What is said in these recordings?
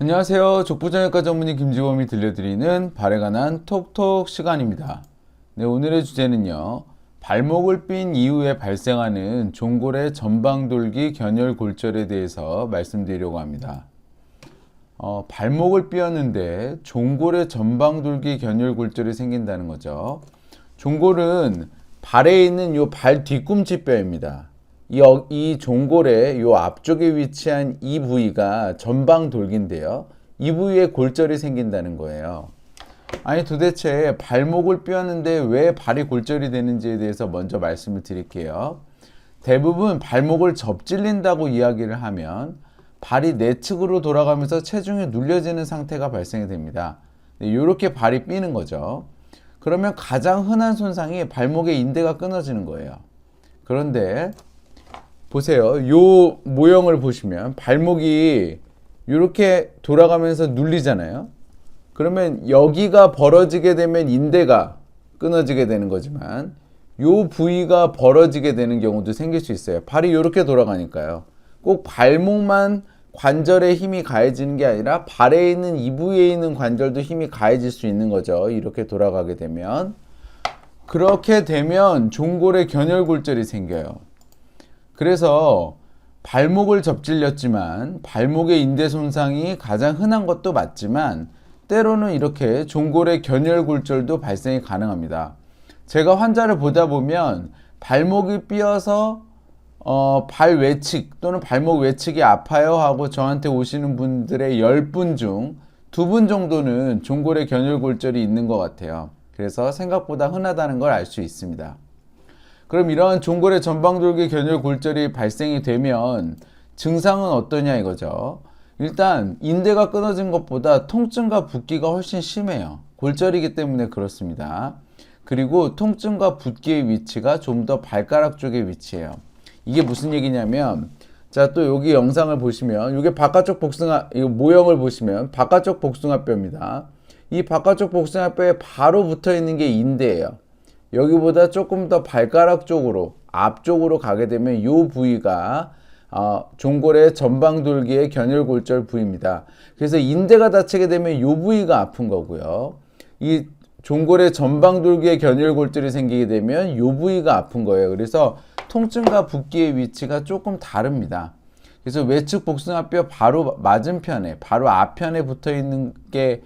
안녕하세요. 족부정형외과 전문의 김지범이 들려드리는 발에 관한 톡톡 시간입니다. 네, 오늘의 주제는요. 발목을 삔 이후에 발생하는 종골의 전방돌기 견열골절에 대해서 말씀드리려고 합니다. 발목을 삐었는데 종골의 전방돌기 견열골절이 생긴다는 거죠. 종골은 발에 있는 요 발 뒤꿈치 뼈입니다. 이 종골의 요 앞쪽에 위치한 이 부위가 전방돌기인데요. 이 부위에 골절이 생긴다는 거예요. 아니 도대체 발목을 삐었는데 왜 발이 골절이 되는지에 대해서 먼저 말씀을 드릴게요. 대부분 발목을 접질린다고 이야기를 하면 발이 내측으로 돌아가면서 체중이 눌려지는 상태가 발생이 됩니다. 이렇게 발이 삐는 거죠. 그러면 가장 흔한 손상이 발목의 인대가 끊어지는 거예요. 그런데 보세요. 요 모형을 보시면 발목이 이렇게 돌아가면서 눌리잖아요. 그러면 여기가 벌어지게 되면 인대가 끊어지게 되는 거지만 요 부위가 벌어지게 되는 경우도 생길 수 있어요. 발이 이렇게 돌아가니까요. 꼭 발목만 관절에 힘이 가해지는 게 아니라 발에 있는 이 부위에 있는 관절도 힘이 가해질 수 있는 거죠. 이렇게 돌아가게 되면. 그렇게 되면 종골에 견열골절이 생겨요. 그래서 발목을 접질렸지만 발목의 인대 손상이 가장 흔한 것도 맞지만 때로는 이렇게 종골의 견열골절도 발생이 가능합니다. 제가 환자를 보다 보면 발목이 삐어서 발 외측 또는 발목 외측이 아파요 하고 저한테 오시는 분들의 10분 중 2분 정도는 종골의 견열골절이 있는 것 같아요. 그래서 생각보다 흔하다는 걸 알 수 있습니다. 그럼 이러한 종골의 전방돌기 견열골절이 발생이 되면 증상은 어떠냐 이거죠. 일단 인대가 끊어진 것보다 통증과 붓기가 훨씬 심해요. 골절이기 때문에 그렇습니다. 그리고 통증과 붓기의 위치가 좀 더 발가락 쪽에 위치해요. 이게 무슨 얘기냐면 자, 또 여기 영상을 보시면 이게 바깥쪽 복숭아 이 모형을 보시면 바깥쪽 복숭아뼈입니다. 이 바깥쪽 복숭아뼈에 바로 붙어 있는 게 인대예요. 여기보다 조금 더 발가락 쪽으로 앞쪽으로 가게 되면 이 부위가 종골의 전방돌기의 견열골절 부위입니다. 그래서 인대가 다치게 되면 이 부위가 아픈 거고요. 이 종골의 전방돌기의 견열골절이 생기게 되면 이 부위가 아픈 거예요. 그래서 통증과 붓기의 위치가 조금 다릅니다. 그래서 외측 복숭아뼈 바로 맞은편에 바로 앞편에 붙어 있는 게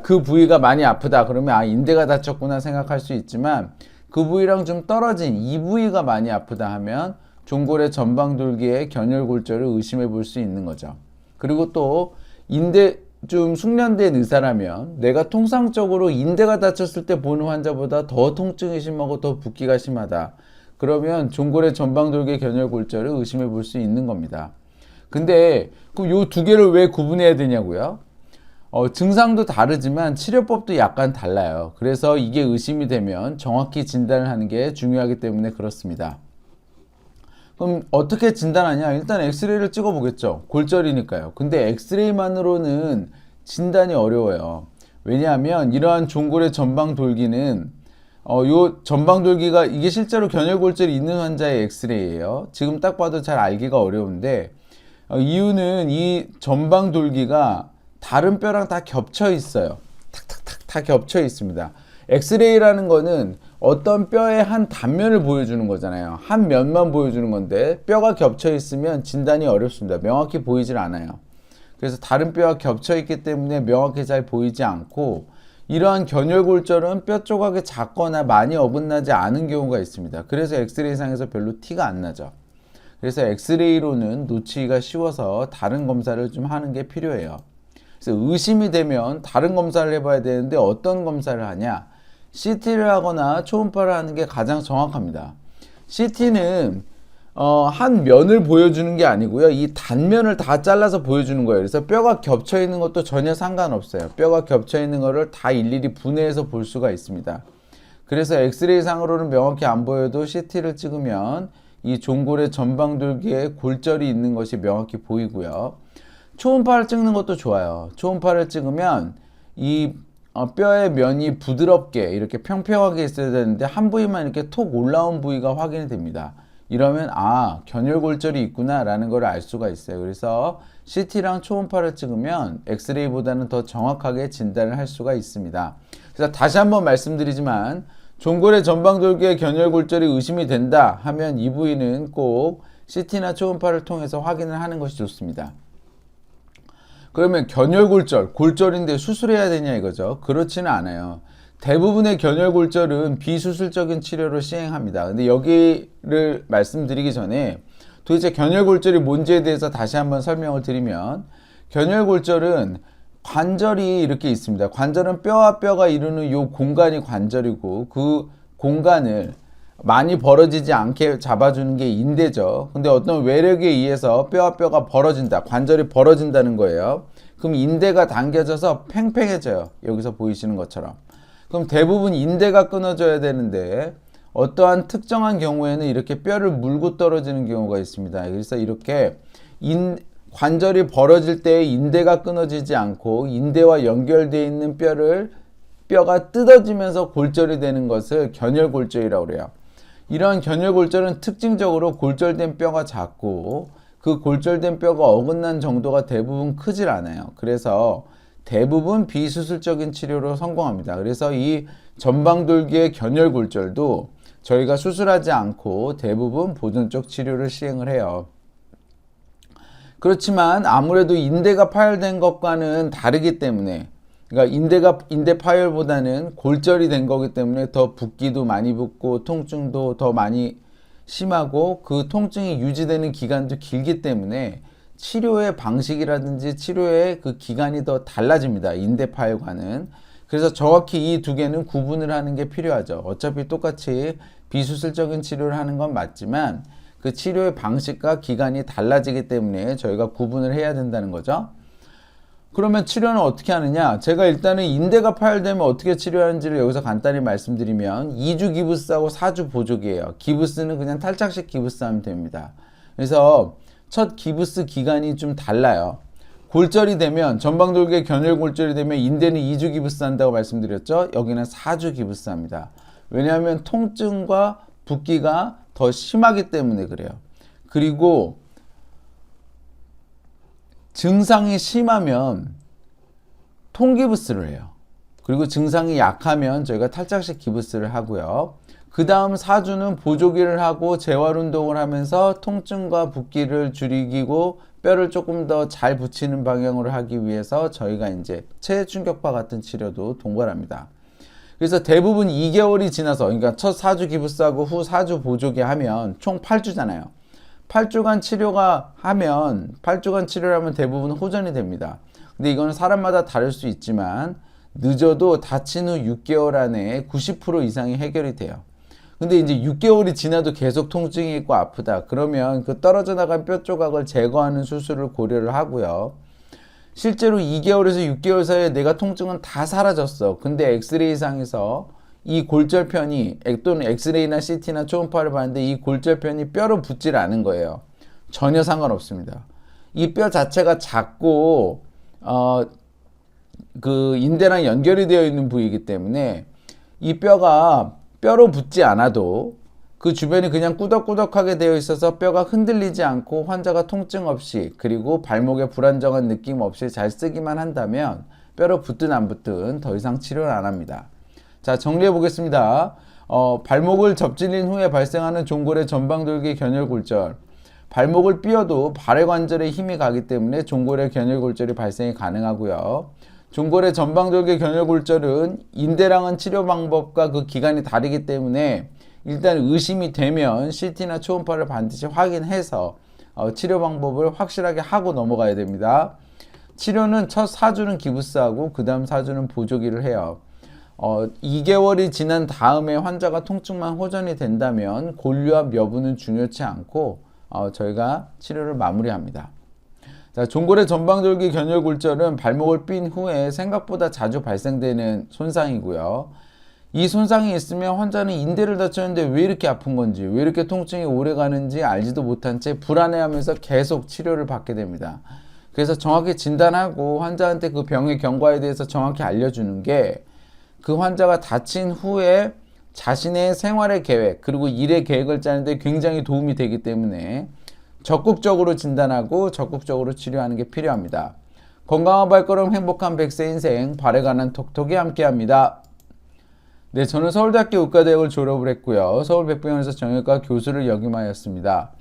그 부위가 많이 아프다 그러면 인대가 다쳤구나 생각할 수 있지만 그 부위랑 좀 떨어진 이 부위가 많이 아프다 하면 종골의 전방돌기의 견열골절을 의심해 볼 수 있는 거죠. 그리고 또 인대 좀 숙련된 의사라면 내가 통상적으로 인대가 다쳤을 때 보는 환자보다 더 통증이 심하고 더 붓기가 심하다 그러면 종골의 전방돌기의 견열골절을 의심해 볼 수 있는 겁니다. 근데 그럼 요 두 개를 왜 구분해야 되냐고요? 증상도 다르지만 치료법도 약간 달라요. 그래서 이게 의심이 되면 정확히 진단을 하는 게 중요하기 때문에 그렇습니다. 그럼 어떻게 진단하냐? 일단 엑스레이를 찍어 보겠죠. 골절이니까요. 근데 엑스레이만으로는 진단이 어려워요. 왜냐하면 이러한 종골의 전방돌기는 요 전방돌기가 이게 실제로 견열골절이 있는 환자의 엑스레이예요. 지금 딱 봐도 잘 알기가 어려운데 이유는 이 전방돌기가 다른 뼈랑 다 겹쳐 있어요. 탁탁탁 다 겹쳐 있습니다. 엑스레이라는 거는 어떤 뼈의 한 단면을 보여주는 거잖아요. 한 면만 보여주는 건데 뼈가 겹쳐 있으면 진단이 어렵습니다. 명확히 보이질 않아요. 그래서 다른 뼈와 겹쳐 있기 때문에 명확히 잘 보이지 않고 이러한 견열골절은 뼈 조각이 작거나 많이 어긋나지 않은 경우가 있습니다. 그래서 엑스레이상에서 별로 티가 안 나죠. 그래서 엑스레이로는 놓치기가 쉬워서 다른 검사를 좀 하는 게 필요해요. 그래서 의심이 되면 다른 검사를 해봐야 되는데 어떤 검사를 하냐? CT를 하거나 초음파를 하는 게 가장 정확합니다. CT는 한 면을 보여주는 게 아니고요. 이 단면을 다 잘라서 보여주는 거예요. 그래서 뼈가 겹쳐 있는 것도 전혀 상관없어요. 뼈가 겹쳐 있는 거를 다 일일이 분해해서 볼 수가 있습니다. 그래서 엑스레이 상으로는 명확히 안 보여도 CT를 찍으면 이 종골의 전방돌기에 골절이 있는 것이 명확히 보이고요. 초음파를 찍는 것도 좋아요. 초음파를 찍으면 이 뼈의 면이 부드럽게 이렇게 평평하게 있어야 되는데 한 부위만 이렇게 톡 올라온 부위가 확인이 됩니다. 이러면 견열골절이 있구나 라는 걸 알 수가 있어요. 그래서 CT랑 초음파를 찍으면 엑스레이보다는 더 정확하게 진단을 할 수가 있습니다. 그래서 다시 한번 말씀드리지만 종골의 전방돌기에 견열골절이 의심이 된다 하면 이 부위는 꼭 CT나 초음파를 통해서 확인을 하는 것이 좋습니다. 그러면 견열골절, 골절인데 수술해야 되냐 이거죠. 그렇지는 않아요. 대부분의 견열골절은 비수술적인 치료로 시행합니다. 근데 여기를 말씀드리기 전에 도대체 견열골절이 뭔지에 대해서 다시 한번 설명을 드리면, 견열골절은 관절이 이렇게 있습니다. 관절은 뼈와 뼈가 이루는 이 공간이 관절이고, 그 공간을 많이 벌어지지 않게 잡아주는 게 인대죠. 근데 어떤 외력에 의해서 뼈와 뼈가 벌어진다, 관절이 벌어진다는 거예요. 그럼 인대가 당겨져서 팽팽해져요. 여기서 보이시는 것처럼. 그럼 대부분 인대가 끊어져야 되는데 어떠한 특정한 경우에는 이렇게 뼈를 물고 떨어지는 경우가 있습니다. 그래서 이렇게 관절이 벌어질 때 인대가 끊어지지 않고 인대와 연결되어 있는 뼈가 뜯어지면서 골절이 되는 것을 견열골절이라고 그래요. 이러한 견열골절은 특징적으로 골절된 뼈가 작고 그 골절된 뼈가 어긋난 정도가 대부분 크질 않아요. 그래서 대부분 비수술적인 치료로 성공합니다. 그래서 이 전방돌기의 견열골절도 저희가 수술하지 않고 대부분 보존적 치료를 시행을 해요. 그렇지만 아무래도 인대가 파열된 것과는 다르기 때문에, 그러니까 인대 파열보다는 골절이 된 거기 때문에 더 붓기도 많이 붓고 통증도 더 많이 심하고 그 통증이 유지되는 기간도 길기 때문에 치료의 방식이라든지 치료의 그 기간이 더 달라집니다. 인대 파열과는. 그래서 정확히 이 두 개는 구분을 하는 게 필요하죠. 어차피 똑같이 비수술적인 치료를 하는 건 맞지만 그 치료의 방식과 기간이 달라지기 때문에 저희가 구분을 해야 된다는 거죠. 그러면 치료는 어떻게 하느냐? 제가 일단은 인대가 파열되면 어떻게 치료하는지를 여기서 간단히 말씀드리면 2주 기부스하고 4주 보조기예요. 기부스는 그냥 탈착식 기부스하면 됩니다. 그래서 첫 기부스 기간이 좀 달라요. 골절이 되면, 전방돌기의 견열골절이 되면 인대는 2주 기부스 한다고 말씀드렸죠. 여기는 4주 기부스 합니다. 왜냐하면 통증과 붓기가 더 심하기 때문에 그래요. 그리고 증상이 심하면 통기부스를 해요. 그리고 증상이 약하면 저희가 탈착식 기부스를 하고요. 그 다음 4주는 보조기를 하고 재활운동을 하면서 통증과 붓기를 줄이고 뼈를 조금 더 잘 붙이는 방향으로 하기 위해서 저희가 이제 체충격파 같은 치료도 동반합니다. 그래서 대부분 2개월이 지나서, 그러니까 첫 4주 기부스하고 후 4주 보조기 하면 총 8주잖아요. 8주간 치료를 하면 대부분 호전이 됩니다. 근데 이거는 사람마다 다를 수 있지만 늦어도 다친 후 6개월 안에 90% 이상이 해결이 돼요. 근데 이제 6개월이 지나도 계속 통증이 있고 아프다. 그러면 그 떨어져 나간 뼈 조각을 제거하는 수술을 고려를 하고요. 실제로 2개월에서 6개월 사이에 내가 통증은 다 사라졌어. 근데 엑스레이상에서 이 골절편이, 또는 엑스레이나 CT나 초음파를 봤는데 이 골절편이 뼈로 붙질 않은 거예요. 전혀 상관없습니다. 이 뼈 자체가 작고 그 인대랑 연결이 되어 있는 부위이기 때문에 이 뼈가 뼈로 붙지 않아도 그 주변이 그냥 꾸덕꾸덕하게 되어 있어서 뼈가 흔들리지 않고 환자가 통증 없이, 그리고 발목에 불안정한 느낌 없이 잘 쓰기만 한다면 뼈로 붙든 안 붙든 더 이상 치료를 안 합니다. 자, 정리해 보겠습니다. 발목을 접질린 후에 발생하는 종골의 전방돌기 견열골절. 발목을 삐어도 발의 관절에 힘이 가기 때문에 종골의 견열골절이 발생이 가능하고요. 종골의 전방돌기 견열골절은 인대랑은 치료 방법과 그 기간이 다르기 때문에 일단 의심이 되면 CT나 초음파를 반드시 확인해서 치료 방법을 확실하게 하고 넘어가야 됩니다. 치료는 첫 4주는 기부스하고 그 다음 4주는 보조기를 해요. 2개월이 지난 다음에 환자가 통증만 호전이 된다면 골류와 여부는 중요치 않고 저희가 치료를 마무리합니다. 자, 종골의 전방돌기 견열골절은 발목을 삔 후에 생각보다 자주 발생되는 손상이고요. 이 손상이 있으면 환자는 인대를 다쳤는데 왜 이렇게 아픈 건지, 왜 이렇게 통증이 오래 가는지 알지도 못한 채 불안해하면서 계속 치료를 받게 됩니다. 그래서 정확히 진단하고 환자한테 그 병의 경과에 대해서 정확히 알려주는 게 그 환자가 다친 후에 자신의 생활의 계획 그리고 일의 계획을 짜는데 굉장히 도움이 되기 때문에 적극적으로 진단하고 적극적으로 치료하는 게 필요합니다. 건강한 발걸음 행복한 100세 인생 발에 관한 톡톡이 함께합니다. 네, 저는 서울대학교 의과대학을 졸업을 했고요. 서울백병원에서 정형외과 교수를 역임하였습니다.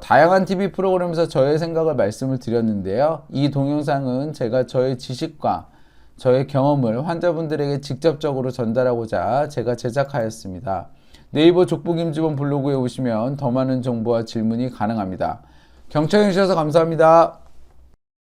다양한 TV 프로그램에서 저의 생각을 말씀을 드렸는데요. 이 동영상은 제가 저의 지식과 저의 경험을 환자분들에게 직접적으로 전달하고자 제가 제작하였습니다. 네이버 족보김지원 블로그에 오시면 더 많은 정보와 질문이 가능합니다. 경청해 주셔서 감사합니다.